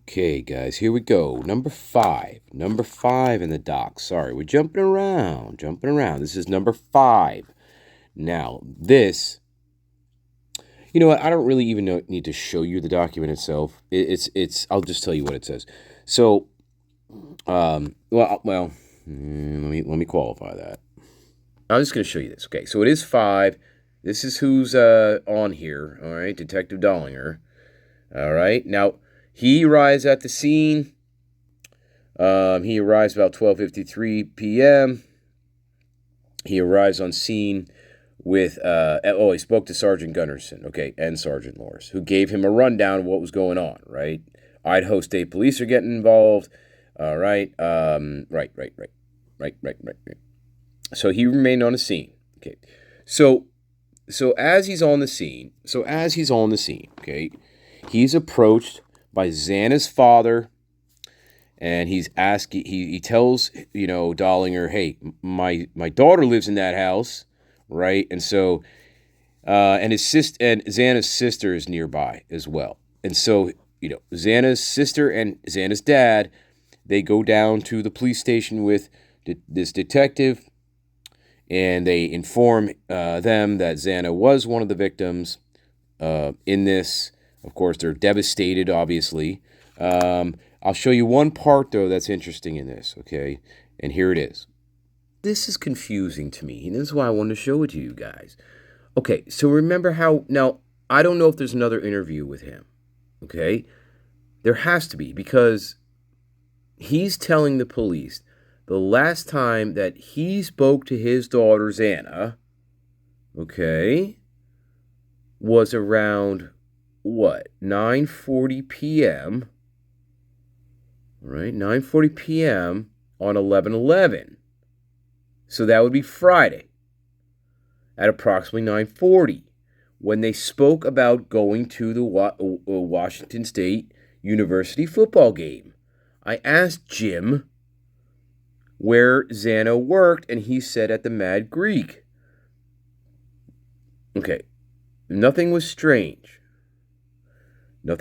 Okay, guys, here we go. Number five. Number five in the doc. Sorry, we're jumping around. This is number five. Now, this, you know what? I don't really even need to show you the document itself. I'll just tell you what it says. So, let me qualify that. I'm just going to show you this. Okay, so it is five. This is who's on here. All right, Detective Dollinger. All right, now he arrives at the scene. He arrives about 12:53 p.m. He arrives on scene with he spoke to Sergeant Gunnarsson, okay, and Sergeant Norris, who gave him a rundown of what was going on. Right, Idaho State Police are getting involved. All right, right. So he remained on the scene. Okay, so as he's on the scene, okay, he's approached by Xana's father, and he's asking. He tells Dollinger, "Hey, my daughter lives in that house, right?" And so, and his sister and Xana's sister is nearby as well. And so, Xana's sister and Xana's dad, they go down to the police station with this detective. And they inform them that Xana was one of the victims in this. Of course, they're devastated, obviously. I'll show you one part, though, that's interesting in this, okay? And here it is. This is confusing to me, and this is why I wanted to show it to you guys. Okay, so remember how... Now, I don't know if there's another interview with him, okay? There has to be, because he's telling the police... The last time that he spoke to his daughter, Xana, okay, was around, 9:40 p.m., right? 9:40 p.m. on 11/11. So that would be Friday at approximately 9:40 when they spoke about going to the Washington State University football game. I asked Jim where Xana worked, and he said at the Mad Greek. Okay, nothing was strange. They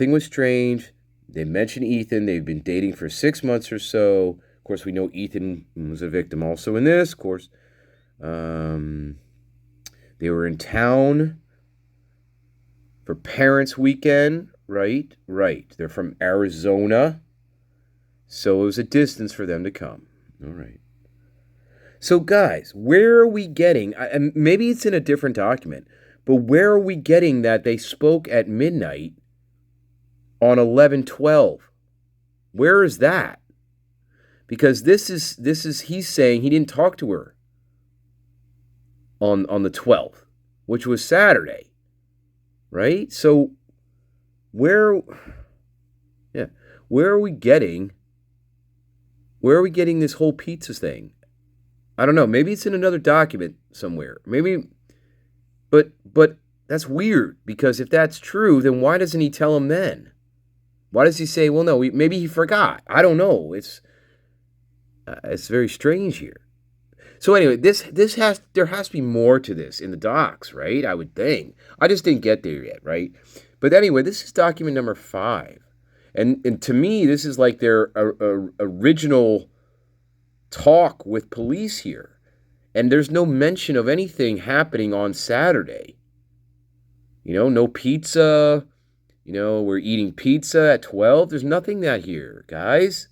mentioned Ethan. They've been dating for 6 months or so. Of course, we know Ethan was a victim also in this. Of course, they were in town for Parents' Weekend. Right. They're from Arizona, so it was a distance for them to come. All right. So, guys, where are we getting, and maybe it's in a different document, but where are we getting that they spoke at midnight on 11/12? Where is that? Because this is he's saying he didn't talk to her on the 12th, which was Saturday, right? So, where are we getting this whole pizza thing? I don't know. Maybe it's in another document somewhere. Maybe, but that's weird, because if that's true, then why doesn't he tell him then? Why does he say, well, no, maybe he forgot? I don't know. It's very strange here. So anyway, there has to be more to this in the docs, right? I would think. I just didn't get there yet, right? But anyway, this is document number 5. And to me, this is like their original talk with police here. And there's no mention of anything happening on Saturday. No pizza. We're eating pizza at 12. There's nothing that here, guys.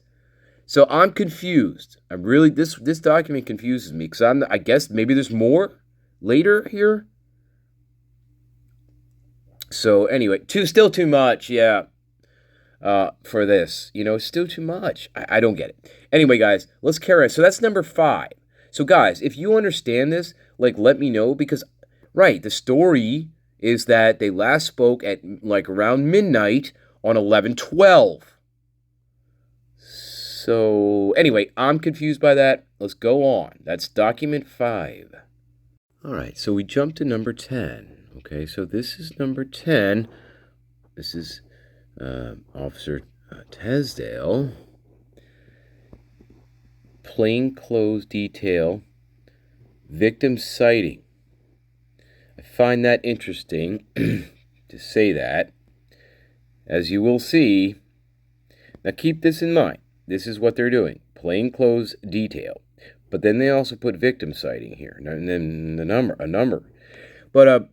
So I'm confused. I'm really, this document confuses me, because I guess maybe there's more later here. So anyway, still too much, yeah. For this, still too much. I don't get it. Anyway, guys, let's carry on. So that's number 5. So guys, if you understand this, let me know, because, right, the story is that they last spoke at around midnight on 11/12. So anyway, I'm confused by that. Let's go on. That's document 5. All right, so we jump to number 10. Okay, so this is number 10. This is Officer Tesdale. Plainclothes detail. Victim sighting. I find that interesting to say that. As you will see, Now keep this in mind. This is what they're doing. Plainclothes detail. But then they also put victim sighting here. And then a number. But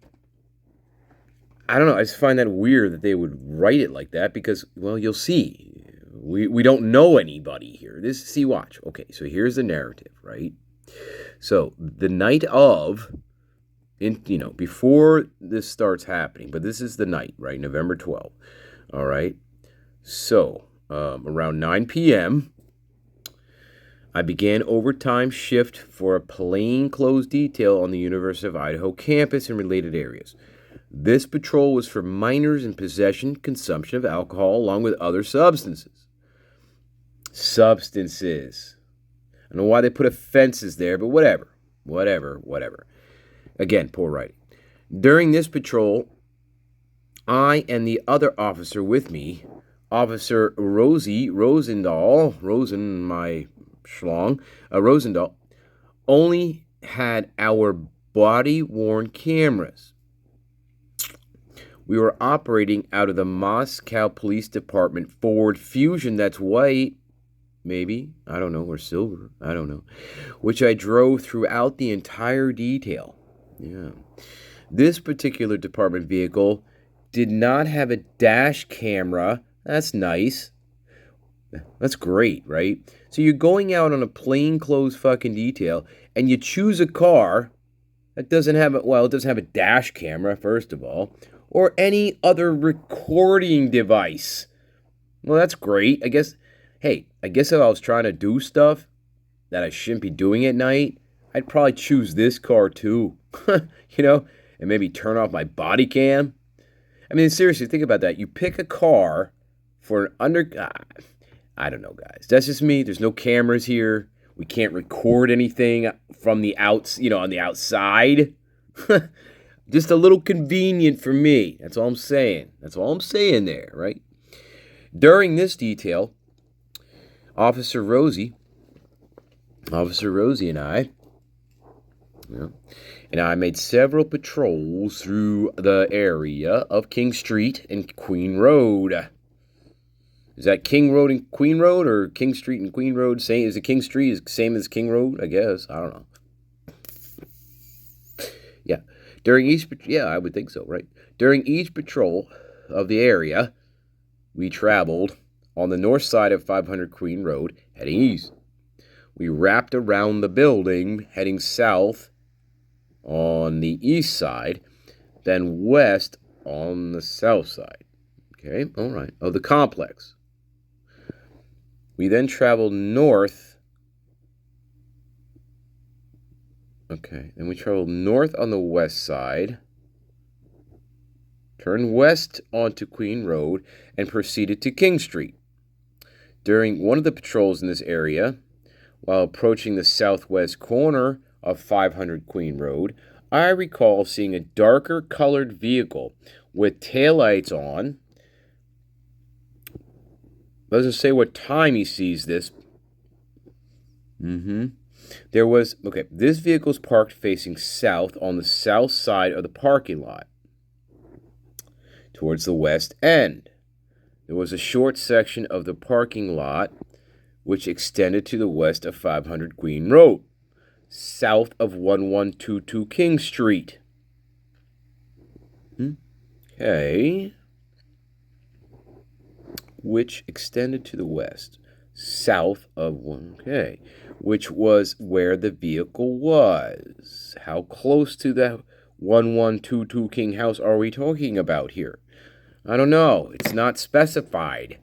I don't know. I just find that weird that they would write it like that because, well, you'll see. We don't know anybody here. Watch. Okay, so here's the narrative, right? So the night of, before this starts happening, but this is the night, right? November 12th. All right. So around 9 p.m., I began overtime shift for a plainclothes detail on the University of Idaho campus and related areas. This patrol was for minors in possession, consumption of alcohol, along with other substances. Substances. I don't know why they put offenses there, but whatever. Again, poor writing. During this patrol, I and the other officer with me, Officer Rosendahl, only had our body-worn cameras. We were operating out of the Moscow Police Department Ford Fusion, that's white, maybe, I don't know, or silver, I don't know, which I drove throughout the entire detail. Yeah. This particular department vehicle did not have a dash camera. That's nice. That's great, right? So you're going out on a plainclothes fucking detail, and you choose a car that doesn't have it doesn't have a dash camera, first of all, or any other recording device. Well, that's great. I guess if I was trying to do stuff that I shouldn't be doing at night, I'd probably choose this car too. And maybe turn off my body cam. I mean, seriously, think about that. You pick a car for an I don't know, guys. That's just me. There's no cameras here. We can't record anything from the on the outside. Just a little convenient for me. That's all I'm saying. That's all I'm saying there, right? During this detail, Officer Rosie and I made several patrols through the area of King Street and Queen Road. Is that King Road and Queen Road, or King Street and Queen Road? Is it King Street is same as King Road? I guess. I don't know. Yeah. I would think so, right? During each patrol of the area, we traveled on the north side of 500 Queen Road, heading east. We wrapped around the building, heading south on the east side, then west on the south side. Okay, all right. Of the complex. We then traveled north. Okay, then we traveled north on the west side, turned west onto Queen Road, and proceeded to King Street. During one of the patrols in this area, while approaching the southwest corner of 500 Queen Road, I recall seeing a darker colored vehicle with taillights on. Doesn't say what time he sees this. This vehicle's parked facing south on the south side of the parking lot, towards the west end. There was a short section of the parking lot which extended to the west of 500 Queen Road, south of 1122 King Street. Okay. Which extended to the west, south of which was where the vehicle was. How close to the 1122 King House are we talking about here? I don't know. It's not specified.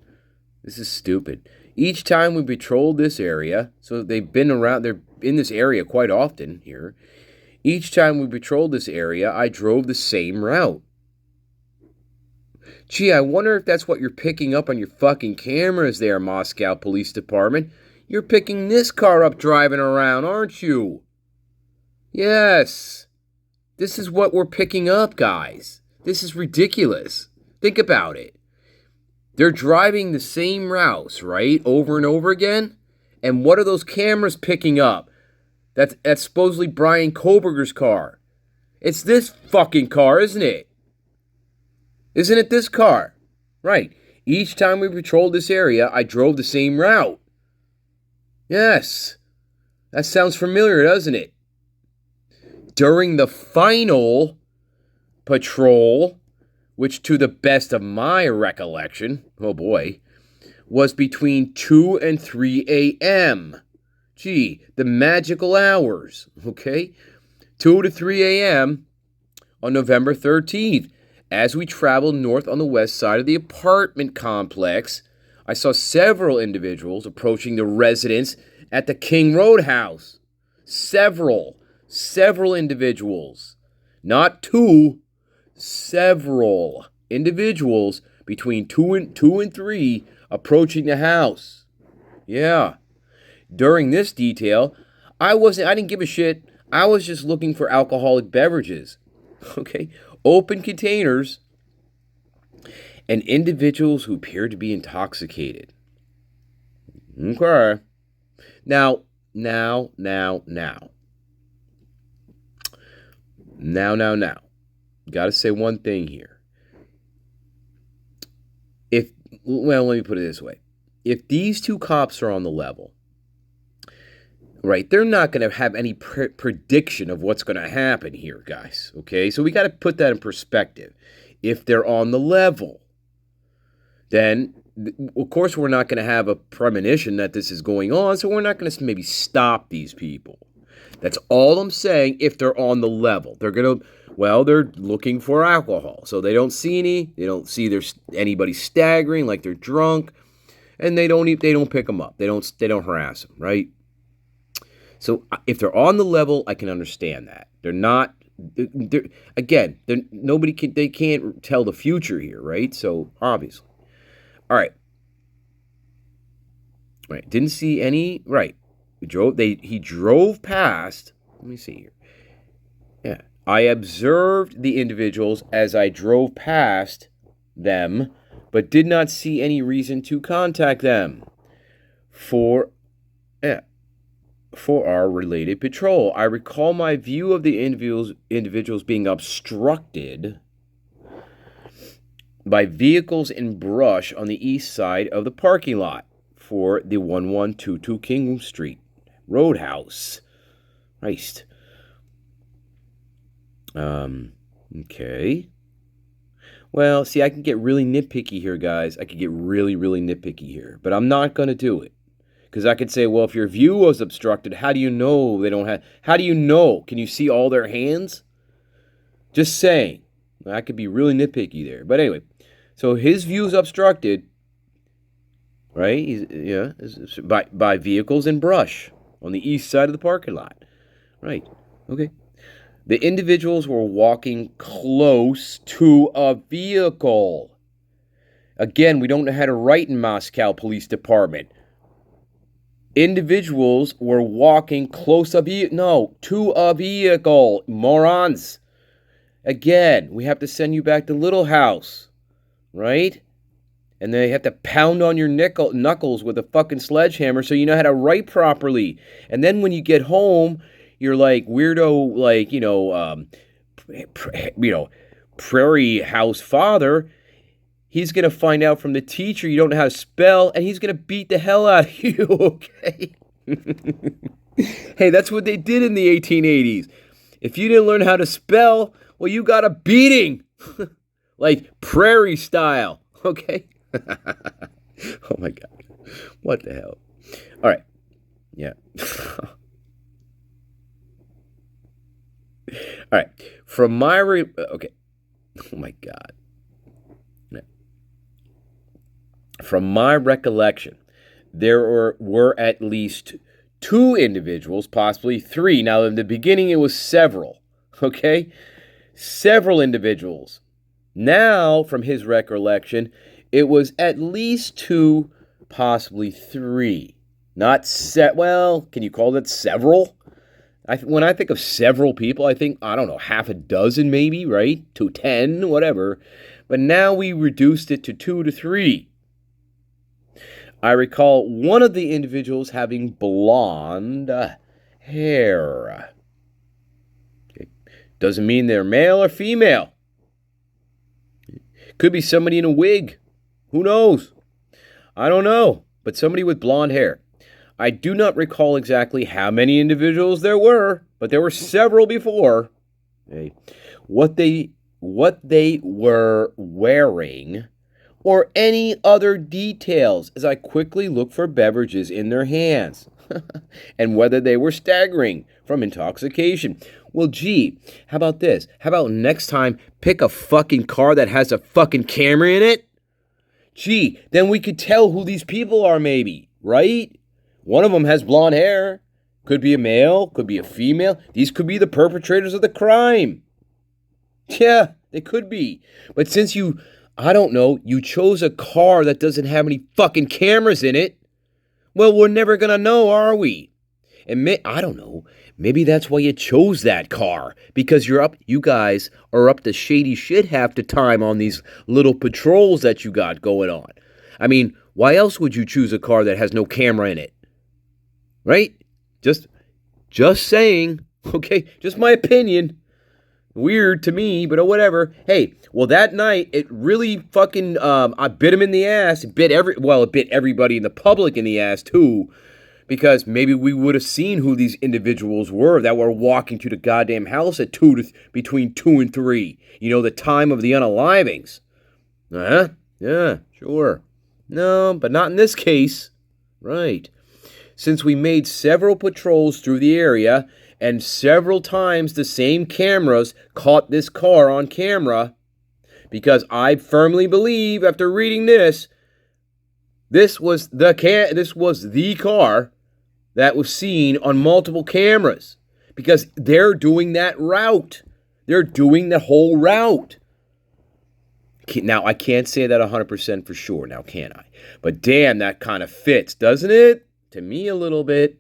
This is stupid. Each time we patrolled this area, so they're in this area quite often here. Each time we patrolled this area, I drove the same route. Gee, I wonder if that's what you're picking up on your fucking cameras there, Moscow Police Department. You're picking this car up driving around, aren't you? Yes. This is what we're picking up, guys. This is ridiculous. Think about it. They're driving the same routes, right? Over and over again. And what are those cameras picking up? That's supposedly Brian Koberger's car. It's this fucking car, isn't it? Isn't it this car? Right. Each time we patrolled this area, I drove the same route. Yes. That sounds familiar, doesn't it? During the final patrol, which to the best of my recollection, oh boy, was between 2 and 3 a.m. Gee, the magical hours, okay? 2 to 3 a.m. on November 13th. As we traveled north on the west side of the apartment complex, I saw several individuals approaching the residence at the King Road house. Several individuals. Not two, several individuals between 2 and 3 approaching the house. Yeah. During this detail, I didn't give a shit. I was just looking for alcoholic beverages. Okay? Open containers and individuals who appeared to be intoxicated. Okay. Now. Gotta say one thing here. Let me put it this way. If these two cops are on the level, right, they're not going to have any prediction of what's going to happen here, guys. Okay, so we got to put that in perspective. If they're on the level, then, of course, we're not going to have a premonition that this is going on, so we're not going to maybe stop these people. That's all I'm saying. If they're on the level, they're looking for alcohol, so they don't see there's anybody staggering like they're drunk, and they don't pick them up. They don't harass them, right? So if they're on the level, I can understand that. They can't tell the future here, right? So obviously, all right. Didn't see any. Right, he drove past. Let me see here. Yeah, I observed the individuals as I drove past them, but did not see any reason to contact them for our related patrol. I recall my view of the individuals being obstructed by vehicles and brush on the east side of the parking lot for the 1122 King Street Roadhouse. Christ. Okay. Well, see, I can get really nitpicky here, guys. I could get really, really nitpicky here, but I'm not going to do it. Because I could say, well, if your view was obstructed, how do you know they don't have... How do you know? Can you see all their hands? Just saying. I could be really nitpicky there. But anyway, so his view is obstructed, right? By vehicles and brush on the east side of the parking lot. Right. Okay. The individuals were walking close to a vehicle. Again, we don't know how to write in Moscow Police Department. Individuals were walking close to a vehicle. Morons. Again, we have to send you back to Little House, right? And they have to pound on your knuckles with a fucking sledgehammer so you know how to write properly. And then when you get home, you're like weirdo, prairie house father. He's going to find out from the teacher you don't know how to spell, and he's going to beat the hell out of you, okay? Hey, that's what they did in the 1880s. If you didn't learn how to spell, well, you got a beating. Like prairie style, okay? Oh, my God. What the hell? All right. Yeah. All right. Okay. Oh, my God. From my recollection, there were at least 2 individuals, possibly 3. Now, in the beginning, it was several, okay? Several individuals. Now, from his recollection, it was at least 2, possibly 3. Not can you call that several? When I think of several people, I think, I don't know, half a dozen maybe, right? To 10, whatever. But now we reduced it to 2 to 3. I recall one of the individuals having blonde hair. Okay. Doesn't mean they're male or female. Could be somebody in a wig. Who knows? I don't know. But somebody with blonde hair. I do not recall exactly how many individuals there were, but there were several before. Hey, what they were wearing, or any other details as I quickly looked for beverages in their hands, and whether they were staggering from intoxication. Well, gee, how about this? How about next time pick a fucking car that has a fucking camera in it? Gee, then we could tell who these people are maybe, right? One of them has blonde hair. Could be a male, could be a female. These could be the perpetrators of the crime. Yeah, they could be. But since you chose a car that doesn't have any fucking cameras in it, well, we're never going to know, are we? And I don't know. Maybe that's why you chose that car. Because you guys are up to shady shit half the time on these little patrols that you got going on. I mean, why else would you choose a car that has no camera in it? Right? Just saying. Okay? Just my opinion. Weird to me, but whatever. Hey, well, that night, it really fucking, I bit him in the ass. It bit everybody in the public in the ass, too. Because maybe we would have seen who these individuals were that were walking to the goddamn house at between 2 and 3. You know, the time of the unalivings. Uh-huh. Yeah, sure. No, but not in this case. Right. Since we made several patrols through the area, and several times the same cameras caught this car on camera, because I firmly believe, after reading this was the car that was seen on multiple cameras, because they're doing that route. They're doing the whole route. Now, I can't say that 100% for sure, now can I? But damn, that kind of fits, doesn't it? To me, a little bit.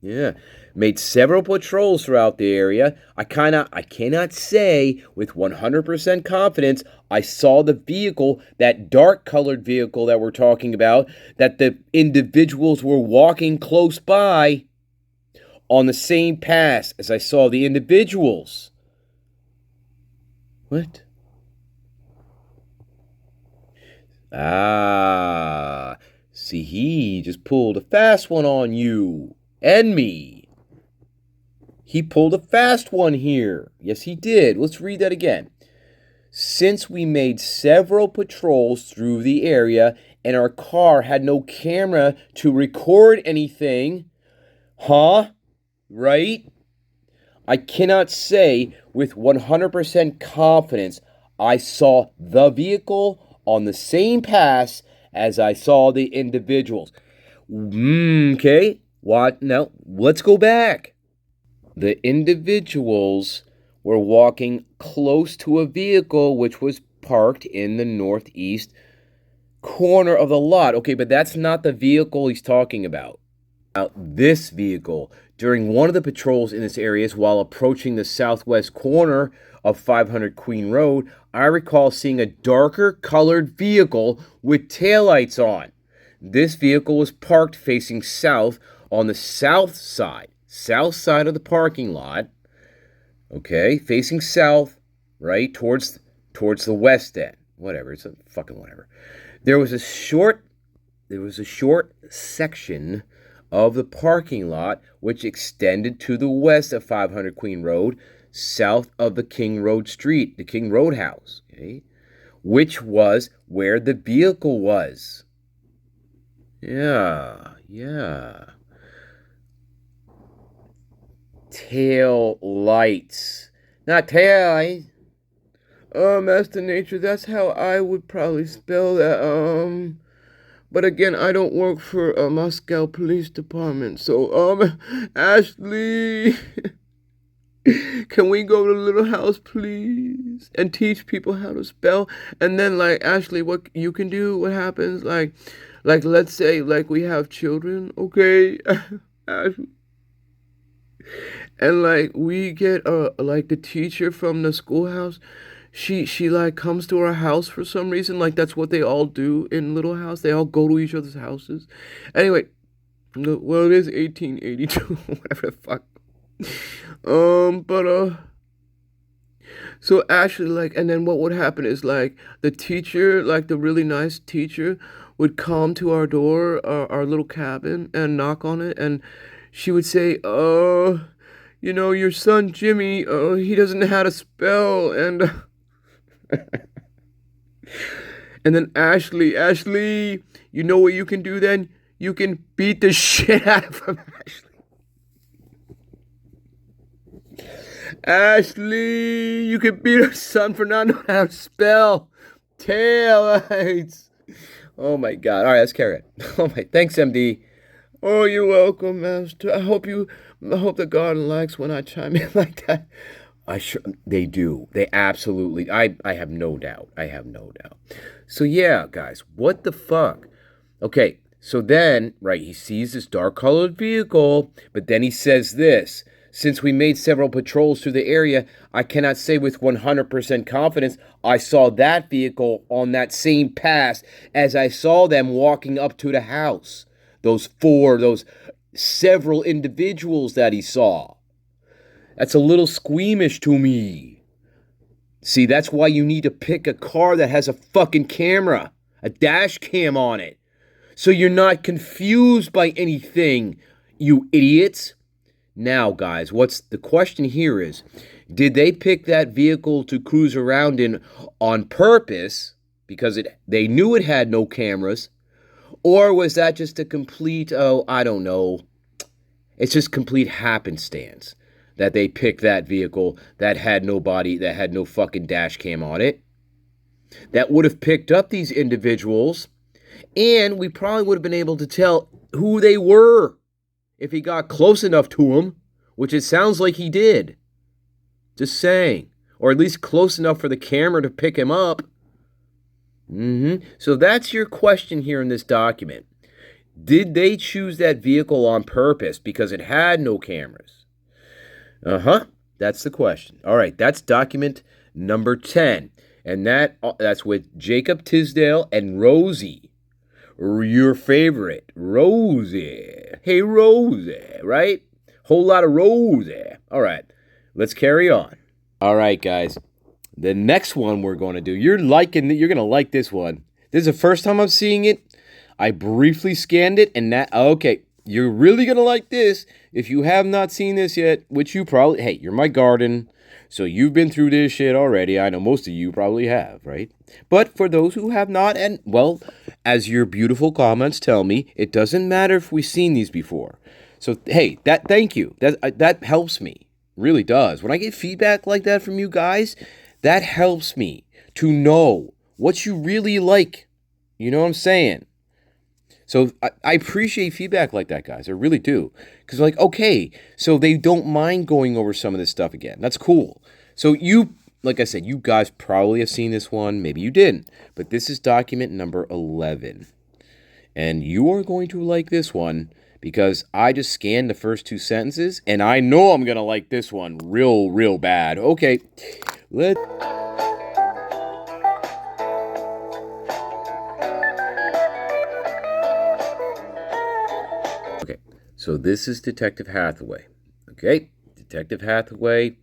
Yeah. Made several patrols throughout the area. I cannot say with 100% confidence I saw the vehicle, that dark-colored vehicle that we're talking about, that the individuals were walking close by on the same path as I saw the individuals. What? See, he just pulled a fast one on you and me. He pulled a fast one here. Yes, he did. Let's read that again. Since we made several patrols through the area and our car had no camera to record anything, right? I cannot say with 100% confidence I saw the vehicle on the same path as I saw the individuals. Okay, what? Now, let's go back. The individuals were walking close to a vehicle which was parked in the northeast corner of the lot. Okay, but that's not the vehicle he's talking about. This vehicle, during one of the patrols in this area while approaching the southwest corner of 500 Queen Road, I recall seeing a darker colored vehicle with taillights on. This vehicle was parked facing south on the south side of the parking lot. Okay, facing south, right, towards the west end. Whatever, it's a fucking whatever. There was a short section of the parking lot which extended to the west of 500 Queen Road, south of the King Road Street, the King Road House, okay, which was where the vehicle was. Yeah. Tail lights. Not tail lights. Master Nature, that's how I would probably spell that. But again, I don't work for a Moscow Police Department. So, Ashley, can we go to the little house, please? And teach people how to spell? And then, like, Ashley, what you can do, what happens, like, let's say, like, we have children, okay? Ashley. And, like, we get, like, the teacher from the schoolhouse, she like comes to our house for some reason. Like, that's what they all do in Little House. They all go to each other's houses. Anyway, well, it is 1882, whatever the fuck. So actually, like, and then what would happen is like the teacher, like the really nice teacher, would come to our door, our little cabin, and knock on it, and she would say, you know, your son Jimmy, he doesn't know how to spell, and and then Ashley, you know what you can do then? You can beat the shit out of him, Ashley. Ashley, you can beat her son for not knowing how to spell taillights. Oh my God! All right, let's carry it. Oh my, thanks, MD. Oh, you're welcome, Master. I hope the garden likes when I chime in like that. They do. They absolutely. I have no doubt. I have no doubt. So yeah, guys, what the fuck? Okay, so then, right, he sees this dark-colored vehicle, but then he says this. Since we made several patrols through the area, I cannot say with 100% confidence I saw that vehicle on that same pass as I saw them walking up to the house. Those several individuals that he saw. That's a little squeamish to me. See, that's why you need to pick a car that has a fucking camera, a dash cam on it. So you're not confused by anything, you idiots. Now, guys, what's the question here is, did they pick that vehicle to cruise around in on purpose because they knew it had no cameras? Or was that just a complete, I don't know, it's just complete happenstance that they picked that vehicle that had nobody, that had no fucking dash cam on it, that would have picked up these individuals, and we probably would have been able to tell who they were if he got close enough to him, which it sounds like he did. Just saying. Or at least close enough for the camera to pick him up. So that's your question here in this document. Did they choose that vehicle on purpose because it had no cameras? That's the question. All right, that's document number 10. And that's with Jacob Tisdale and Rosie. Your favorite, Rosie. Hey, Rosie, right? Whole lot of Rosie. All right, let's carry on. All right, guys. The next one we're going to do, you're going to like this one. This is the first time I'm seeing it. I briefly scanned it, and okay, you're really going to like this. If you have not seen this yet, which you probably, hey, you're my garden, so you've been through this shit already. I know most of you probably have, right? But for those who have not, and well, as your beautiful comments tell me, it doesn't matter if we've seen these before. So, hey, thank you. That helps me. Really does. When I get feedback like that from you guys, that helps me to know what you really like. You know what I'm saying? So I appreciate feedback like that, guys. I really do. Because like, okay, so they don't mind going over some of this stuff again. That's cool. So like I said, you guys probably have seen this one. Maybe you didn't. But this is document number 11. And you are going to like this one because I just scanned the first two sentences. And I know I'm going to like this one real, real bad. Okay, Okay, so this is Detective Hathaway. Okay, Detective Hathaway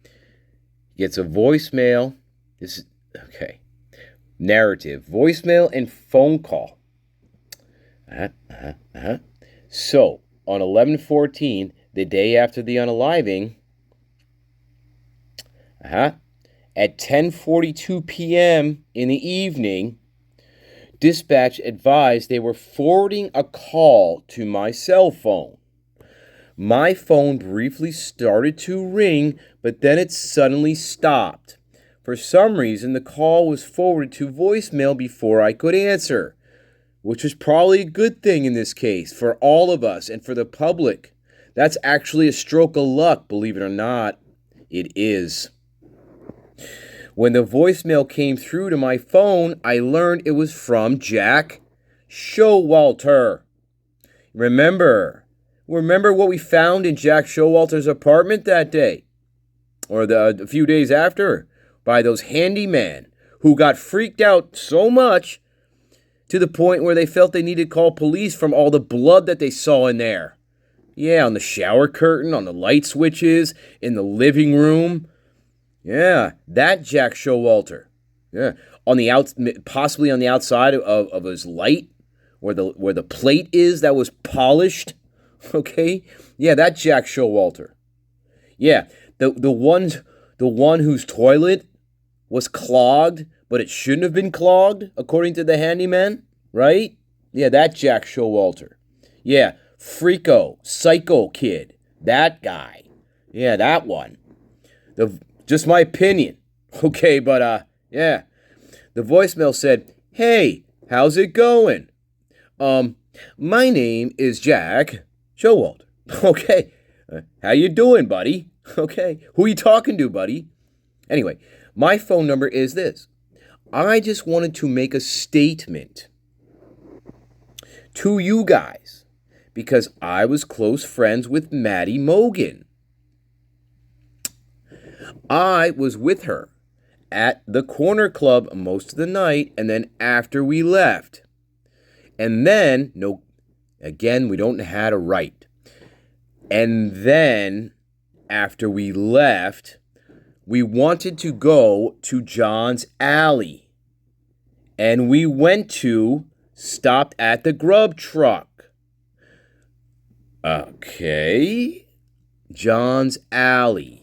gets a voicemail. This is, okay, narrative, voicemail and phone call. So, on 11/14, the day after the unaliving, at 10:42 p.m. in the evening, dispatch advised they were forwarding a call to my cell phone. My phone briefly started to ring, but then it suddenly stopped. For some reason, the call was forwarded to voicemail before I could answer, which was probably a good thing in this case for all of us and for the public. That's actually a stroke of luck, believe it or not. It is. When the voicemail came through to my phone, I learned it was from Jack Showalter. Remember what we found in Jack Showalter's apartment that day? Or a few days after? By those handymen who got freaked out so much to the point where they felt they needed to call police from all the blood that they saw in there. Yeah, on the shower curtain, on the light switches, in the living room. Yeah, that Jack Showalter. Yeah, possibly on the outside of his light, where the plate is that was polished. Okay, yeah, that Jack Showalter. Yeah, the one whose toilet was clogged, but it shouldn't have been clogged, according to the handyman, right? Yeah, that Jack Showalter. Yeah, Freako, Psycho Kid, that guy. Yeah, that one. Just my opinion. Okay, but yeah. The voicemail said, "Hey, how's it going? Um, my name is Jack Showalter. Okay, how you doing, buddy? Okay, who you talking to, buddy? Anyway, my phone number is this. I just wanted to make a statement to you guys because I was close friends with Maddie Mogan. I was with her at the corner club most of the night and then after we left. And then, no, again, we don't had a right. And then, after we left, we wanted to go to John's Alley. And we stopped at the grub truck. Okay. John's Alley.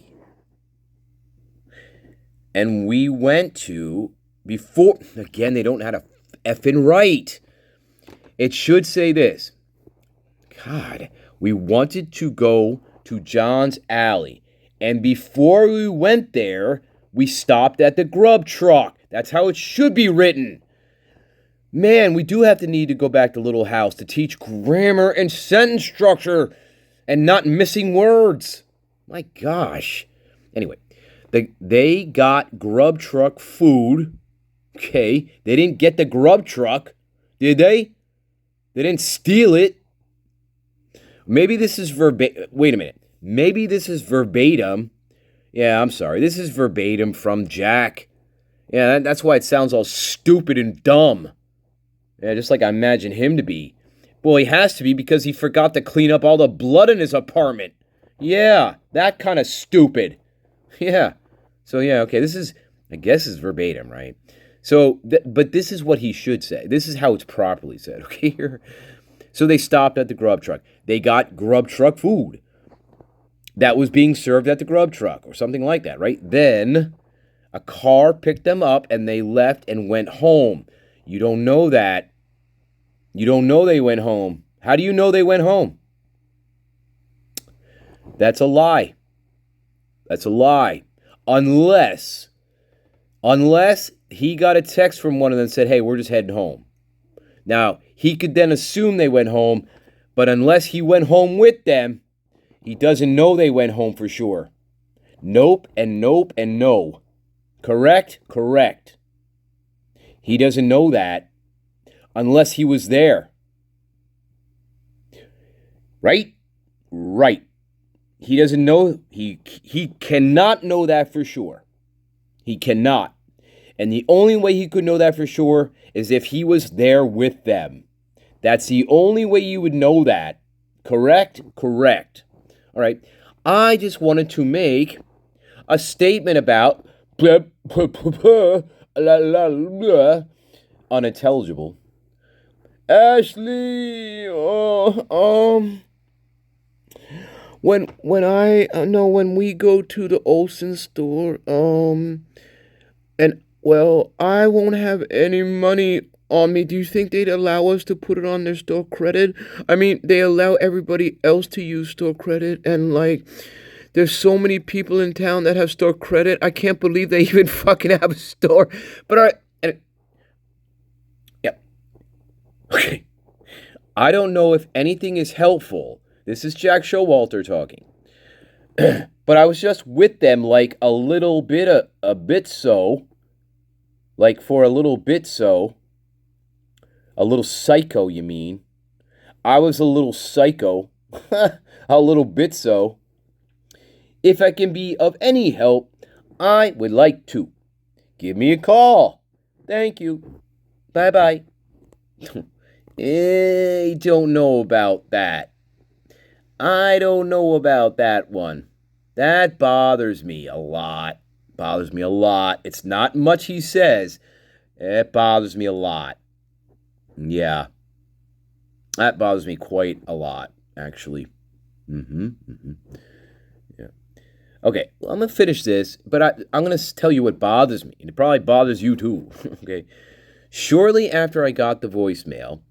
And we went to, before, again, they don't know how to effing write. It should say this. God, we wanted to go to John's Alley. And before we went there, we stopped at the grub truck. That's how it should be written. Man, we do have to need to go back to Little House to teach grammar and sentence structure and not missing words. My gosh. Anyway, they got grub truck food. Okay, they didn't get the grub truck, did they? They didn't steal it. Maybe this is verbatim. Wait a minute. Maybe this is verbatim. Yeah, I'm sorry. This is verbatim from Jack. Yeah, that's why it sounds all stupid and dumb. Yeah, just like I imagine him to be. Well, he has to be because he forgot to clean up all the blood in his apartment. Yeah, that kind of stupid. Yeah. So, yeah, okay, I guess is verbatim, right? So, but this is what he should say. This is how it's properly said, okay? So they stopped at the grub truck. They got grub truck food that was being served at the grub truck or something like that, right? Then a car picked them up and they left and went home. You don't know that. You don't know they went home. How do you know they went home? That's a lie. That's a lie. Unless he got a text from one of them and said, hey, we're just heading home. Now, he could then assume they went home, but unless he went home with them, he doesn't know they went home for sure. Nope and nope and no. Correct? Correct. He doesn't know that unless he was there. Right? Right. He doesn't know, he cannot know that for sure. He cannot. And the only way he could know that for sure is if he was there with them. That's the only way you would know that. Correct? Correct. All right. I just wanted to make a statement about unintelligible. Ashley, when we go to the Olsen store, and well, I won't have any money on me. Do you think they'd allow us to put it on their store credit? I mean, they allow everybody else to use store credit, and like, there's so many people in town that have store credit. I can't believe they even fucking have a store. But all right, yeah, okay. I don't know if anything is helpful. This is Jack Showalter talking. But I was just with them like a little bit, a bit so. Like for a little bit so. A little psycho, you mean? I was a little psycho. A little bit so. If I can be of any help, I would like to. Give me a call. Thank you. Bye-bye. I don't know about that. I don't know about that one. That bothers me a lot. bothers me a lot. It's not much he says. It bothers me a lot. Yeah. That bothers me quite a lot, actually. Yeah. Okay, well, I'm going to finish this, but I'm going to tell you what bothers me. And it probably bothers you too. Okay. Shortly after I got the voicemail,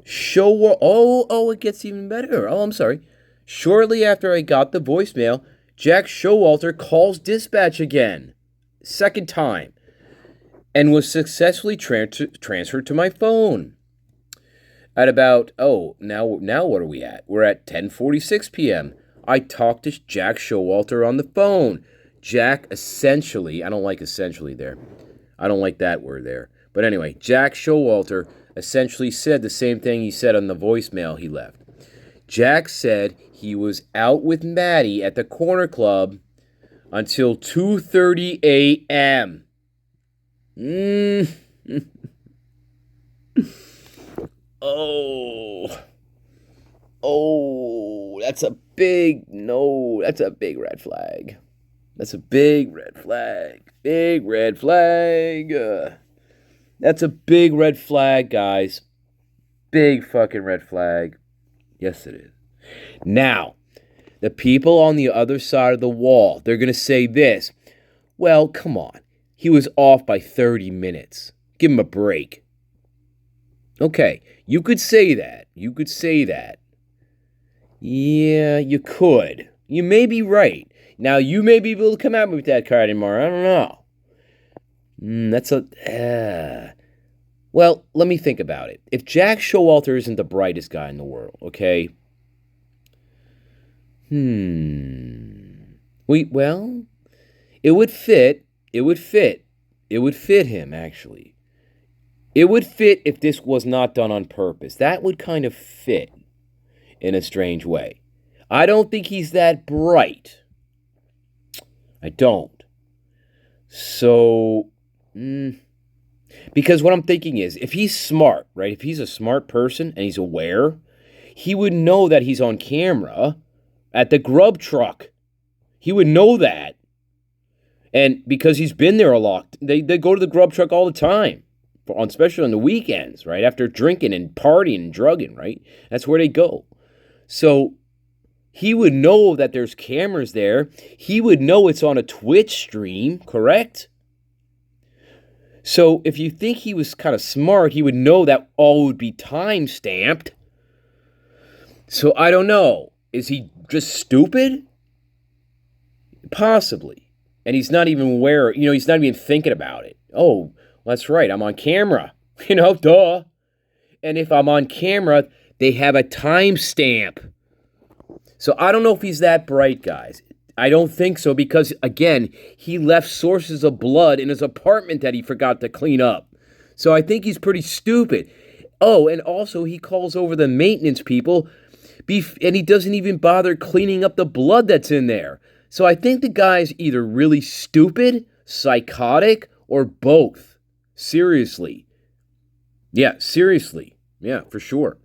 it gets even better. Oh, I'm sorry. Shortly after I got the voicemail, Jack Showalter calls dispatch again. Second time. And was successfully transferred to my phone. At about, now what are we at? We're at 10:46 p.m. I talked to Jack Showalter on the phone. Jack essentially, I don't like essentially there. I don't like that word there. But anyway, Jack Showalter essentially said the same thing he said on the voicemail he left. Jack said he was out with Maddie at the corner club until 2:30 a.m. That's a big no. That's a big red flag. That's a big red flag. Big red flag. That's a big red flag, guys. Big fucking red flag. Yes, it is. Now, the people on the other side of the wall, they're going to say this. Well, come on. He was off by 30 minutes. Give him a break. Okay, you could say that. Yeah, you could. You may be right. Now, you may be able to come at me with that card tomorrow. I don't know. Well, let me think about it. If Jack Showalter isn't the brightest guy in the world, okay? Well, it would fit. It would fit him, actually. It would fit if this was not done on purpose. That would kind of fit in a strange way. I don't think he's that bright. I don't. So, because what I'm thinking is, if he's smart, right? If he's a smart person and he's aware, he would know that he's on camera at the grub truck. He would know that. And because he's been there a lot, they go to the grub truck all the time, especially on the weekends, right? After drinking and partying and drugging, right? That's where they go. So he would know that there's cameras there. He would know it's on a Twitch stream, correct? So if you think he was kind of smart, he would know that all would be time-stamped. So I don't know. Is he just stupid? Possibly. And he's not even aware, he's not even thinking about it. Oh, that's right, I'm on camera. Duh. And if I'm on camera, they have a timestamp. So I don't know if he's that bright, guys. I don't think so because, again, he left sources of blood in his apartment that he forgot to clean up. So I think he's pretty stupid. Oh, and also he calls over the maintenance people and he doesn't even bother cleaning up the blood that's in there. So I think the guy's either really stupid, psychotic, or both. Seriously. Yeah, seriously. Yeah, for sure.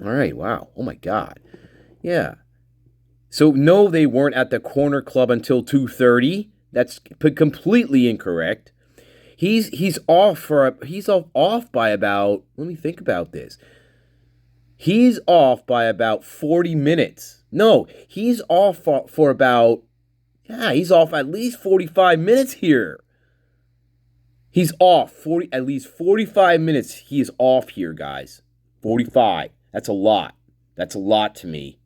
All right, wow. Oh my God. Yeah. So no, they weren't at the corner club until 2:30. That's completely incorrect. He's off by about, let me think about this. He's off by about 40 minutes. No, he's off for about, he's off at least 45 minutes here. He's off at least 45 minutes. He is off here, guys. 45. That's a lot. That's a lot to me.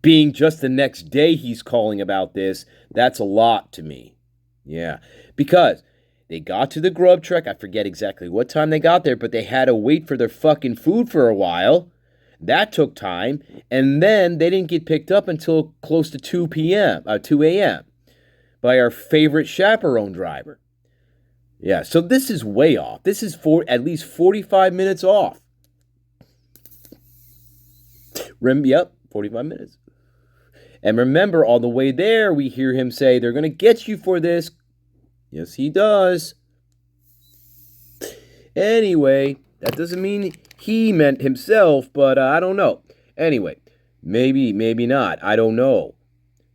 Being just the next day he's calling about this, that's a lot to me. Yeah. Because they got to the grub truck. I forget exactly what time they got there, but they had to wait for their fucking food for a while. That took time. And then they didn't get picked up until close to 2 a.m. by our favorite chaperone driver. Yeah, so this is way off. This is at least 45 minutes off. Yep, 45 minutes. And remember, on the way there, we hear him say, they're going to get you for this. Yes, he does. Anyway, that doesn't mean he meant himself, but I don't know. Anyway, maybe not. I don't know.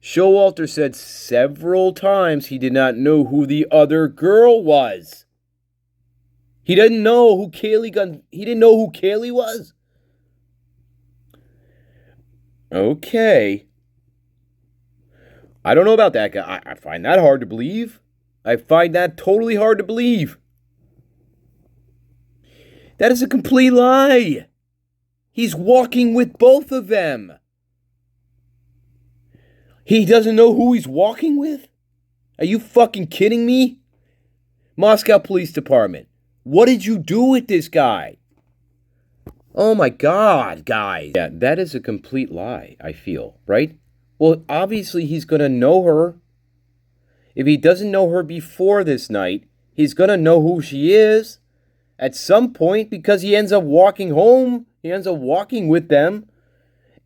Showalter said several times he did not know who the other girl was. He didn't know who Kaylee was. Okay. I don't know about that guy. I find that hard to believe. I find that totally hard to believe. That is a complete lie. He's walking with both of them. He doesn't know who he's walking with? Are you fucking kidding me? Moscow Police Department, what did you do with this guy? Oh my God, guys. Yeah, that is a complete lie, I feel, right? Well, obviously he's going to know her. If he doesn't know her before this night, he's going to know who she is at some point because he ends up walking home. He ends up walking with them.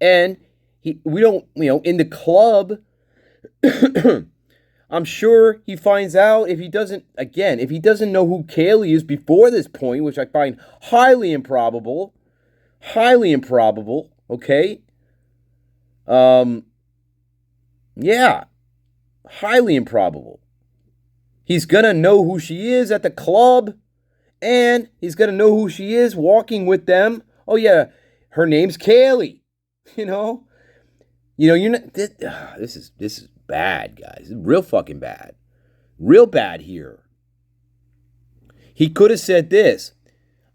And we don't, in the club, I'm sure he finds out if he doesn't know who Kaylee is before this point, which I find highly improbable, okay? Yeah, highly improbable. He's going to know who she is at the club, and he's going to know who she is walking with them. Oh, yeah, her name's Kaylee, you're not, this is bad, guys. It's real fucking bad. Real bad here. He could have said this.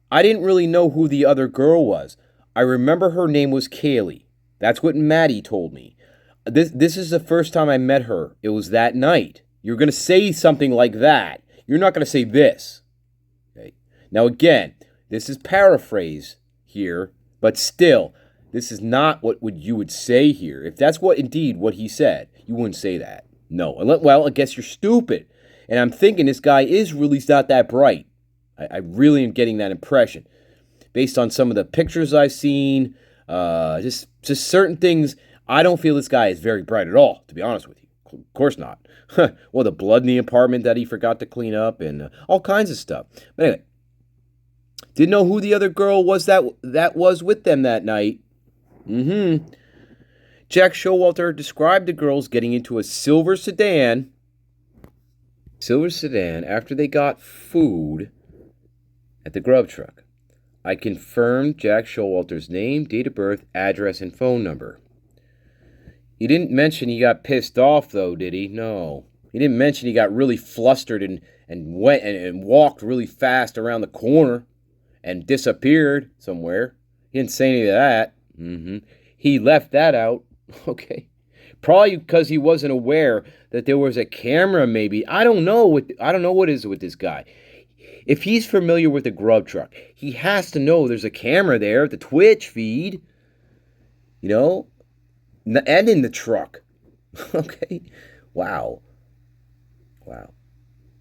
I didn't really know who the other girl was. I remember her name was Kaylee. That's what Maddie told me. This is the first time I met her. It was that night. You're going to say something like that. You're not going to say this. Okay? Now, again, this is paraphrase here, but still, this is not what you would say here. If that's what he said, you wouldn't say that. No. Well, I guess you're stupid. And I'm thinking this guy is really not that bright. I really am getting that impression. Based on some of the pictures I've seen, just certain things, I don't feel this guy is very bright at all, to be honest with you. Of course not. Well, the blood in the apartment that he forgot to clean up and all kinds of stuff. But anyway, didn't know who the other girl was that was with them that night. Jack Showalter described the girls getting into a silver sedan after they got food at the grub truck. I confirmed Jack Showalter's name, date of birth, address, and phone number. He didn't mention he got pissed off, though, did he? No. He didn't mention he got really flustered and went and walked really fast around the corner and disappeared somewhere. He didn't say any of that. He left that out. Okay. Probably because he wasn't aware that there was a camera, maybe. I don't know what is with this guy. If he's familiar with the grub truck, he has to know there's a camera there at the Twitch feed. And in the truck. Okay. Wow.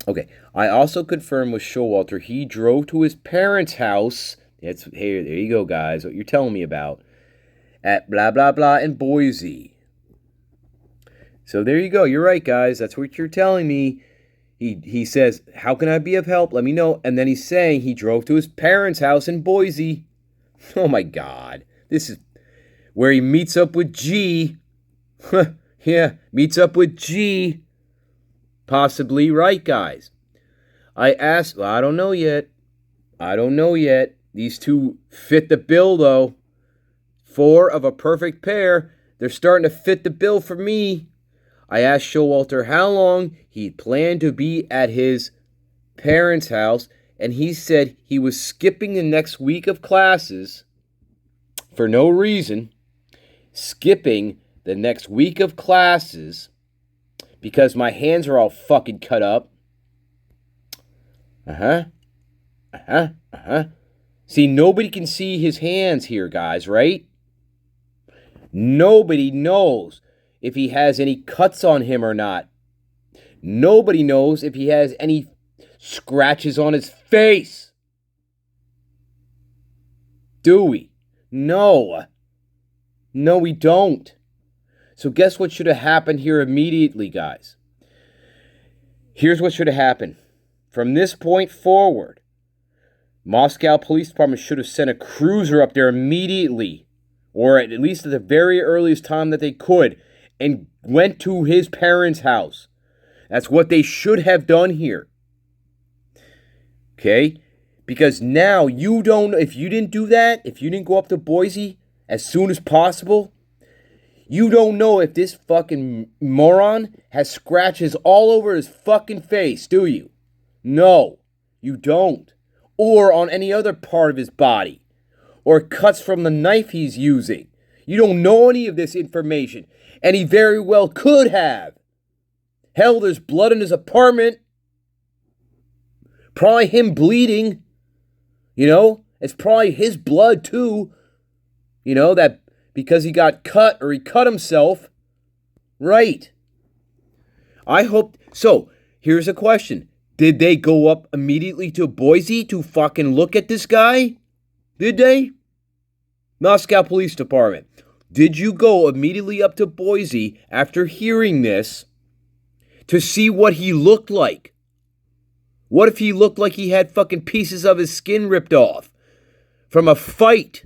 Okay. I also confirmed with Showalter he drove to his parents' house. Hey, there you go, guys. What you're telling me about. At blah, blah, blah in Boise. So there you go. You're right, guys. That's what you're telling me. He says, how can I be of help? Let me know. And then he's saying he drove to his parents' house in Boise. Oh, my God. This is where he meets up with G. Yeah, meets up with G. Possibly right, guys. I asked, I don't know yet. These two fit the bill, though. 4 of a perfect pair. They're starting to fit the bill for me. I asked Showalter how long he planned to be at his parents' house, and he said he was skipping the next week of classes for no reason. Skipping the next week of classes because my hands are all fucking cut up. See, nobody can see his hands here, guys, right? Nobody knows if he has any cuts on him or not. Nobody knows if he has any scratches on his face. Do we? No. No, we don't. So guess what should have happened here immediately, guys? Here's what should have happened. From this point forward, Moscow Police Department should have sent a cruiser up there immediately, or at least at the very earliest time that they could, and went to his parents' house. That's what they should have done here. Okay? Because now you don't, if you didn't do that, if you didn't go up to Boise as soon as possible, you don't know if this fucking moron has scratches all over his fucking face, do you? No, you don't. Or on any other part of his body. Or cuts from the knife he's using. You don't know any of this information. And he very well could have. Hell, there's blood in his apartment. Probably him bleeding. You know, it's probably his blood too. You know, that because he got cut or he cut himself. Right. I hope. So, here's a question. Did they go up immediately to Boise to fucking look at this guy? Did they? Moscow Police Department. Did you go immediately up to Boise after hearing this to see what he looked like? What if he looked like he had fucking pieces of his skin ripped off from a fight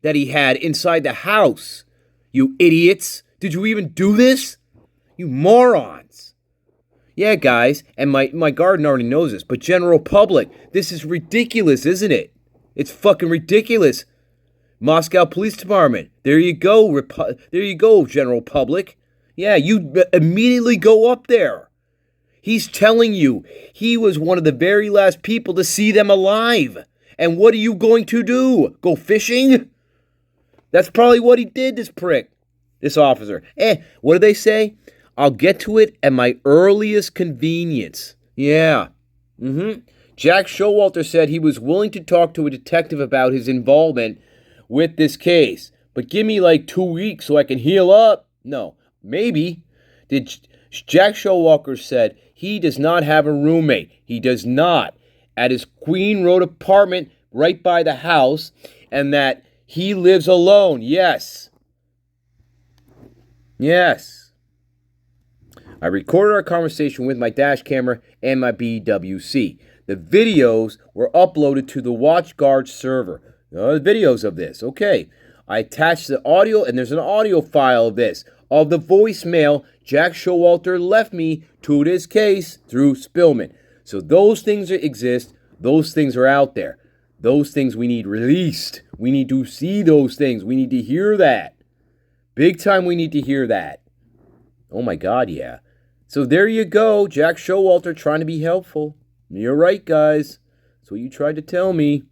that he had inside the house? You idiots. Did you even do this? You morons. Yeah, guys, and my garden already knows this, but general public, this is ridiculous, isn't it? It's fucking ridiculous. Moscow Police Department. There you go. There you go, general public. Yeah, you immediately go up there. He's telling you he was one of the very last people to see them alive. And what are you going to do? Go fishing? That's probably what he did, this prick. This officer. What do they say? I'll get to it at my earliest convenience. Yeah. Jack Showalter said he was willing to talk to a detective about his involvement with this case. But give me like 2 weeks so I can heal up. No, maybe. Jack Showalter said he does not have a roommate. He does not. At his Queen Road apartment right by the house. And that he lives alone. Yes. Yes. I recorded our conversation with my dash camera and my BWC. The videos were uploaded to the WatchGuard server. The videos of this. Okay. I attached the audio, and there's an audio file of this, of the voicemail Jack Showalter left me to this case through Spillman. So those things exist. Those things are out there. Those things we need released. We need to see those things. We need to hear that. Big time we need to hear that. Oh my God, yeah. So there you go. Jack Showalter trying to be helpful. You're right, guys. That's what you tried to tell me.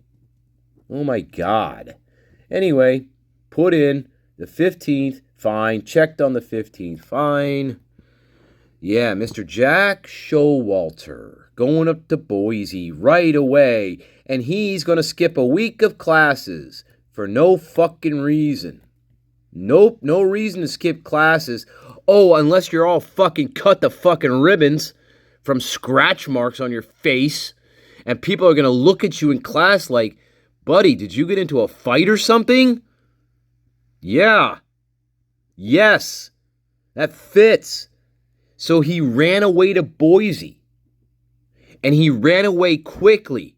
Oh my God. Anyway, put in the 15th. Fine. Checked on the 15th. Fine. Yeah, Mr. Jack Showalter going up to Boise right away. And he's going to skip a week of classes for no fucking reason. Nope, no reason to skip classes. Oh, unless you're all fucking cut the fucking ribbons from scratch marks on your face. And people are going to look at you in class like, buddy, did you get into a fight or something? Yeah. Yes. That fits. So he ran away to Boise. And he ran away quickly.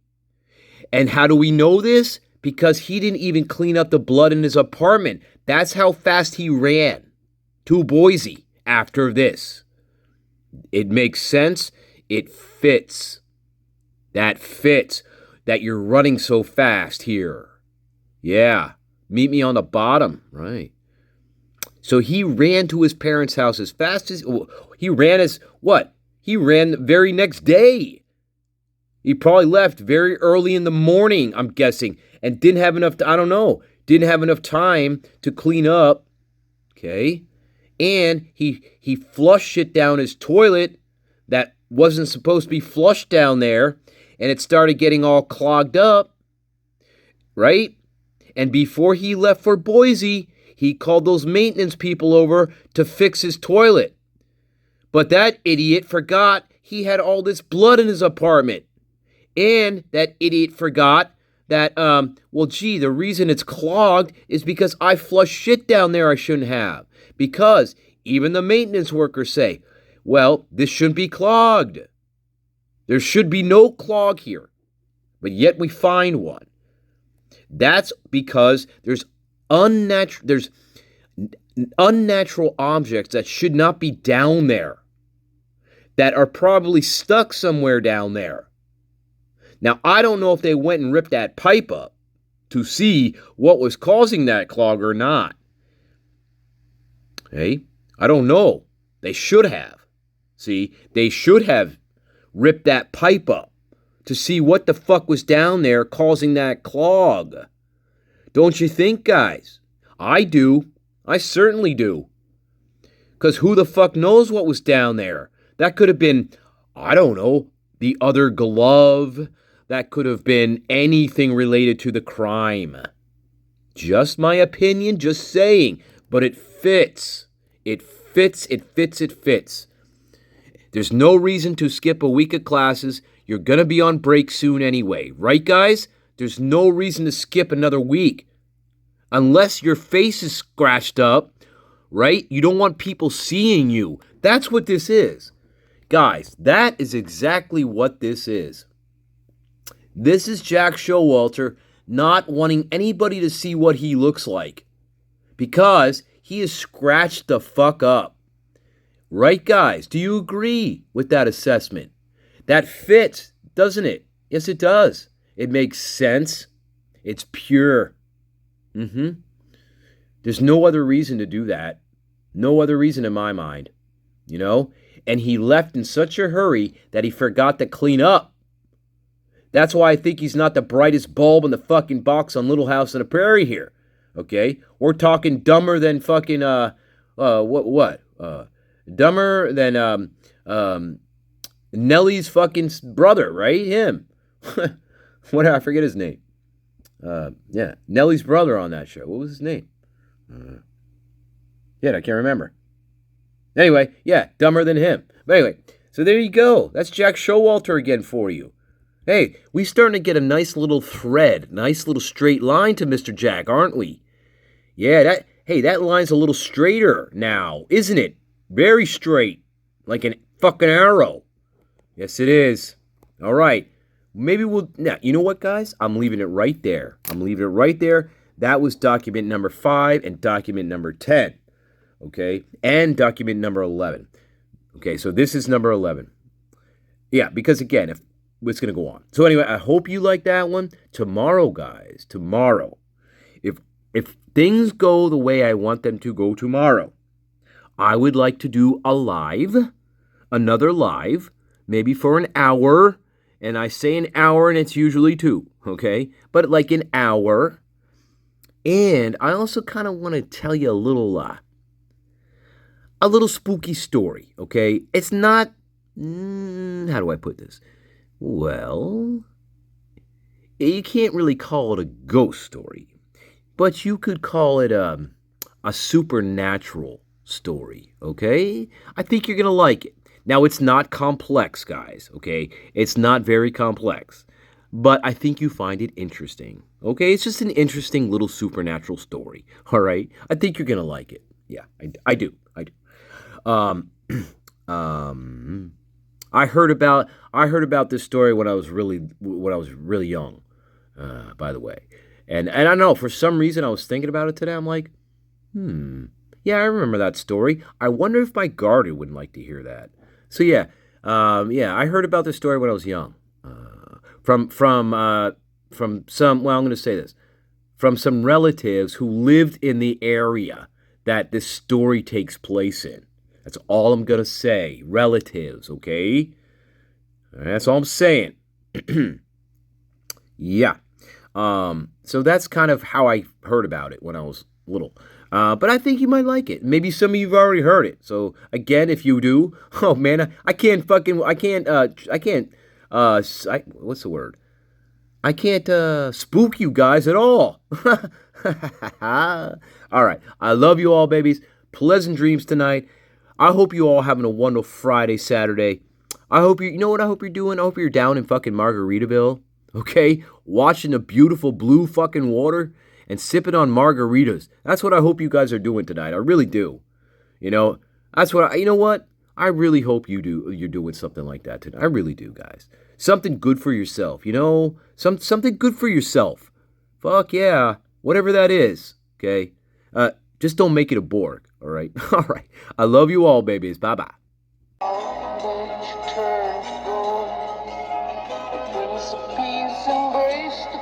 And how do we know this? Because he didn't even clean up the blood in his apartment. That's how fast he ran to Boise after this. It makes sense. It fits. That fits. That you're running so fast here. Yeah. Meet me on the bottom. Right. So he ran to his parents' house as fast as... He ran as... What? He ran the very next day. He probably left very early in the morning, I'm guessing. And didn't have enough... I don't know. Didn't have enough time to clean up. Okay. And he flushed shit down his toilet that wasn't supposed to be flushed down there. And it started getting all clogged up. Right? And before he left for Boise, he called those maintenance people over to fix his toilet. But that idiot forgot he had all this blood in his apartment. And that idiot forgot that, the reason it's clogged is because I flushed shit down there I shouldn't have. Because even the maintenance workers say, well, this shouldn't be clogged. There should be no clog here. But yet we find one. That's because there's unnatural objects that should not be down there, that are probably stuck somewhere down there. Now, I don't know if they went and ripped that pipe up to see what was causing that clog or not. Hey, I don't know. They should have. See, they should have ripped that pipe up to see what the fuck was down there causing that clog. Don't you think, guys? I do. I certainly do. Because who the fuck knows what was down there? That could have been, I don't know, the other glove. That could have been anything related to the crime. Just my opinion, just saying. But it fits. It fits, it fits, it fits. There's no reason to skip a week of classes. You're going to be on break soon anyway. Right, guys? There's no reason to skip another week. Unless your face is scratched up, right? You don't want people seeing you. That's what this is. Guys, that is exactly what this is. This is Jack Showalter not wanting anybody to see what he looks like. Because he is scratched the fuck up. Right, guys? Do you agree with that assessment? That fits, doesn't it? Yes, it does. It makes sense. It's pure. There's no other reason to do that. No other reason in my mind. You know? And he left in such a hurry that he forgot to clean up. That's why I think he's not the brightest bulb in the fucking box on Little House on the Prairie here. Okay? We're talking dumber than fucking, dumber than, Nellie's fucking brother, right? Him. I forget his name. Yeah, Nellie's brother on that show. What was his name? I can't remember. Anyway, yeah, dumber than him. But anyway, so there you go. That's Jack Showalter again for you. Hey, we starting to get a nice little thread, nice little straight line to Mr. Jack, aren't we? Yeah, that line's a little straighter now, isn't it? Very straight, like an fucking arrow. Yes, it is. All right. Maybe now, you know what, guys? I'm leaving it right there. That was document number 5 and document number 10. Okay? And document number 11. Okay, so this is number 11. Yeah, because again, if it's going to go on. So anyway, I hope you like that one. Tomorrow, guys, if things go the way I want them to go tomorrow, I would like to do another live, maybe for an hour. And I say an hour, and it's usually 2, okay? But like an hour. And I also kind of want to tell you a little spooky story, okay? It's not, how do I put this? Well, you can't really call it a ghost story, but you could call it a supernatural story, okay? I think you're going to like it. Now, it's not complex, guys, okay? It's not very complex, but I think you find it interesting, okay? It's just an interesting little supernatural story, all right? I think you're going to like it. Yeah, I do. I heard about this story when I was really young, by the way. And I don't know, for some reason I was thinking about it today. I'm like, yeah, I remember that story. I wonder if my guardian would like to hear that. So yeah, I heard about this story when I was young. From some, I'm going to say this, from some relatives who lived in the area that this story takes place in. That's all I'm going to say. Relatives, okay? That's all I'm saying. Yeah. So that's kind of how I heard about it when I was little. But I think you might like it. Maybe some of you have already heard it. So again, if you do, oh man, what's the word? I can't spook you guys at all. All right. I love you all, babies. Pleasant dreams tonight. I hope you all having a wonderful Friday, Saturday. I hope you know what I hope you're doing? I hope you're down in fucking Margaritaville, okay? Watching the beautiful blue fucking water and sipping on margaritas. That's what I hope you guys are doing tonight. I really do. You know, you know what? I really hope you're doing something like that tonight. I really do, guys. Something good for yourself, you know? Something good for yourself. Fuck yeah. Whatever that is, okay? Just don't make it a Borg, all right? All right. I love you all, babies. Bye-bye. Don't you turn to gold. The Prince of Peace embraced the